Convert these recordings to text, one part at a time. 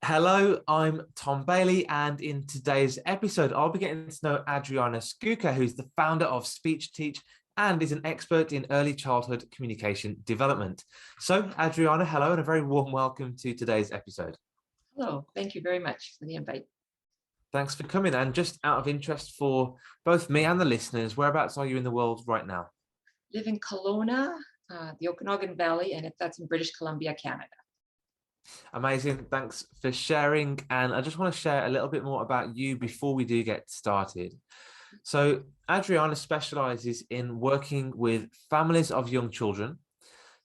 Hello, I'm Tom Bailey, and in today's episode, I'll be getting to know Adriana Scuka, who's the founder of Speech Teach and is an expert in early childhood communication development. So, Adriana, hello, and a very warm welcome to today's episode. Hello, thank you very much for the invite. Thanks for coming. And just out of interest for both me and the listeners, whereabouts are you in the world right now? Live in Kelowna, the Okanagan Valley, and that's in British Columbia, Canada. Amazing. Thanks for sharing. And I just want to share a little bit more about you before we do get started. So Adriana specialises in working with families of young children,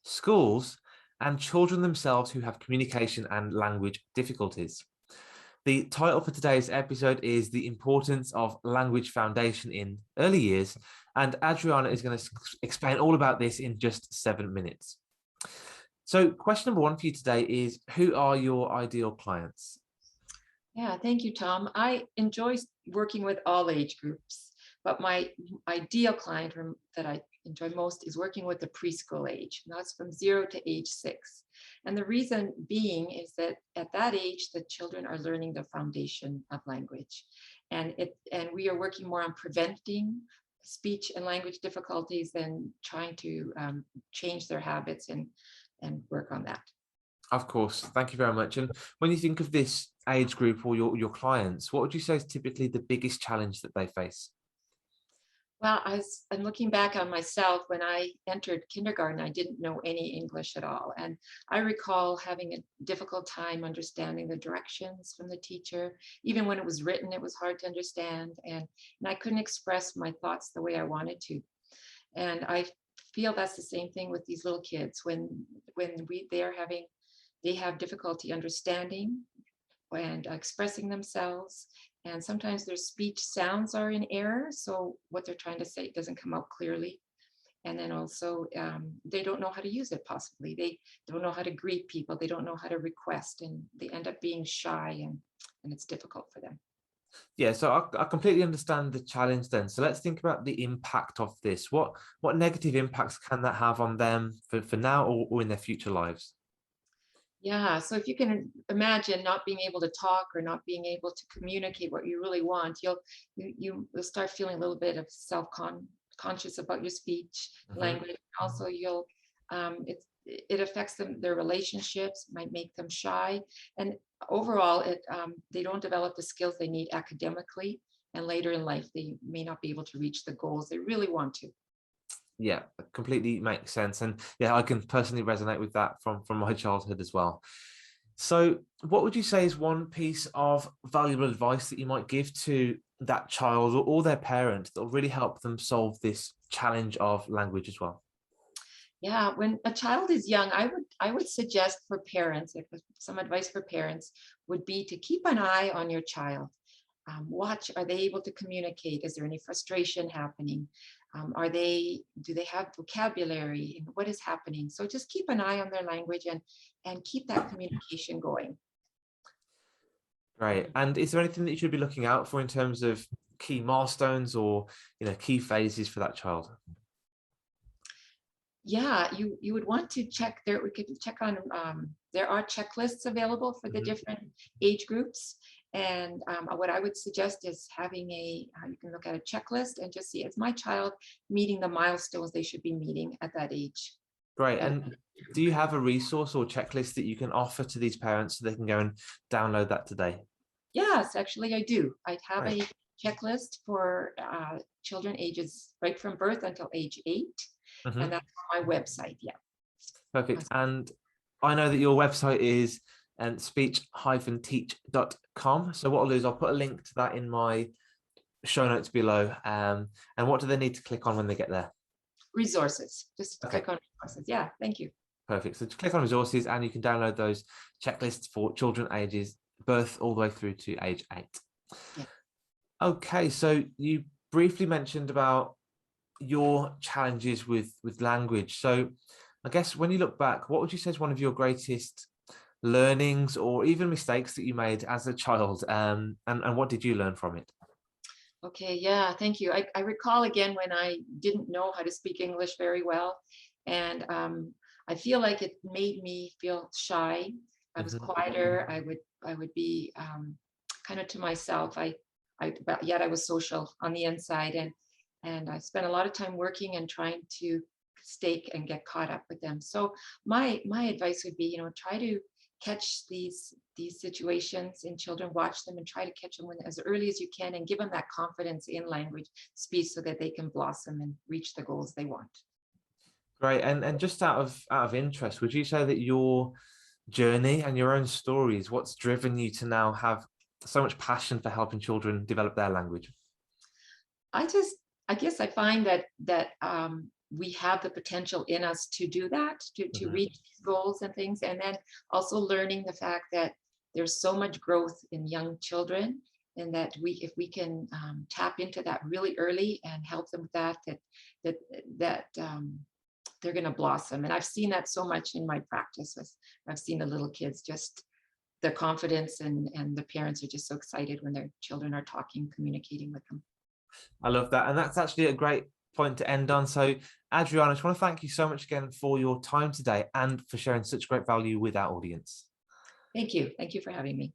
schools, and children themselves who have communication and language difficulties. The title for today's episode is The Importance of Language Foundation in Early Years, and Adriana is going to explain all about this in just 7 minutes. So question number one for you today is, who are your ideal clients? Yeah, thank you, Tom. I enjoy working with all age groups, but my ideal client that I enjoy most is working with the preschool age. And that's from 0 to age 6. And the reason being is that at that age, the children are learning the foundation of language. And we are working more on preventing speech and language difficulties than trying to change their habits and work on that. Of course. Thank you very much. And when you think of this age group or your clients, what would you say is typically the biggest challenge that they face? Well, I'm looking back on myself. When I entered kindergarten, I didn't know any English at all. And I recall having a difficult time understanding the directions from the teacher. Even when it was written, it was hard to understand. And I couldn't express my thoughts the way I wanted to. And I feel that's the same thing with these little kids. When they have difficulty understanding and expressing themselves. And sometimes their speech sounds are in error. So what they're trying to say doesn't come out clearly. And then also they don't know how to use it possibly. They don't know how to greet people. They don't know how to request, and they end up being shy, and it's difficult for them. Yeah, so I completely understand the challenge then. So let's think about the impact of this. What negative impacts can that have on them for now or in their future lives? Yeah, so if you can imagine not being able to talk or not being able to communicate what you really want, you'll start feeling a little bit of self-conscious about your speech, language. Also, it affects their relationships, might make them shy, and overall, they don't develop the skills they need academically, and later in life, they may not be able to reach the goals they really want to. Yeah, completely makes sense. And yeah, I can personally resonate with that from my childhood as well. So what would you say is one piece of valuable advice that you might give to that child or their parent that will really help them solve this challenge of language as well? Yeah, when a child is young, I would suggest for parents, if some advice for parents would be to keep an eye on your child. Watch, are they able to communicate? Is there any frustration happening? Do they have vocabulary? And what is happening? So just keep an eye on their language and keep that communication going. Great. And is there anything that you should be looking out for in terms of key milestones or key phases for that child? Yeah, you would want to check there. We could check on there are checklists available for the different age groups. And what I would suggest is having you can look at a checklist and just see, is my child meeting the milestones they should be meeting at that age? Great. And do you have a resource or checklist that you can offer to these parents so they can go and download that today? Yes, actually I do. I have a checklist for children ages right from birth until age 8. And that's on my website. Yeah. Perfect. And I know that your website is speech-teach.com. So what I'll do is I'll put a link to that in my show notes below. And what do they need to click on when they get there? Resources. Just click on resources. Yeah, thank you. Perfect. So just click on resources and you can download those checklists for children ages birth all the way through to age 8. Yeah. Okay, so you briefly mentioned about your challenges with language. So I guess when you look back, what would you say is one of your greatest learnings or even mistakes that you made as a child, and what did you learn from it? Okay, yeah, thank you. I recall again when I didn't know how to speak English very well, and I feel like it made me feel shy I was Mhm. quieter. I would be kind of to myself. But yet I was social on the inside, and I spent a lot of time working and trying to stay and get caught up with them. So my advice would be, try to catch these situations in children, watch them and try to catch them as early as you can, and give them that confidence in language speech so that they can blossom and reach the goals they want. Great. And just out of interest, would you say that your journey and your own stories, what's driven you to now have so much passion for helping children develop their language? I guess I find that we have the potential in us to do that, to Mhm. reach these goals and things. And then also learning the fact that there's so much growth in young children, and that if we can tap into that really early and help them with that that they're going to blossom. And I've seen that so much in my practice. I've seen the little kids, just the confidence, and the parents are just so excited when their children are talking, communicating with them. I love that. And that's actually a great point to end on. So, Adriana, I just want to thank you so much again for your time today and for sharing such great value with our audience. Thank you. Thank you for having me.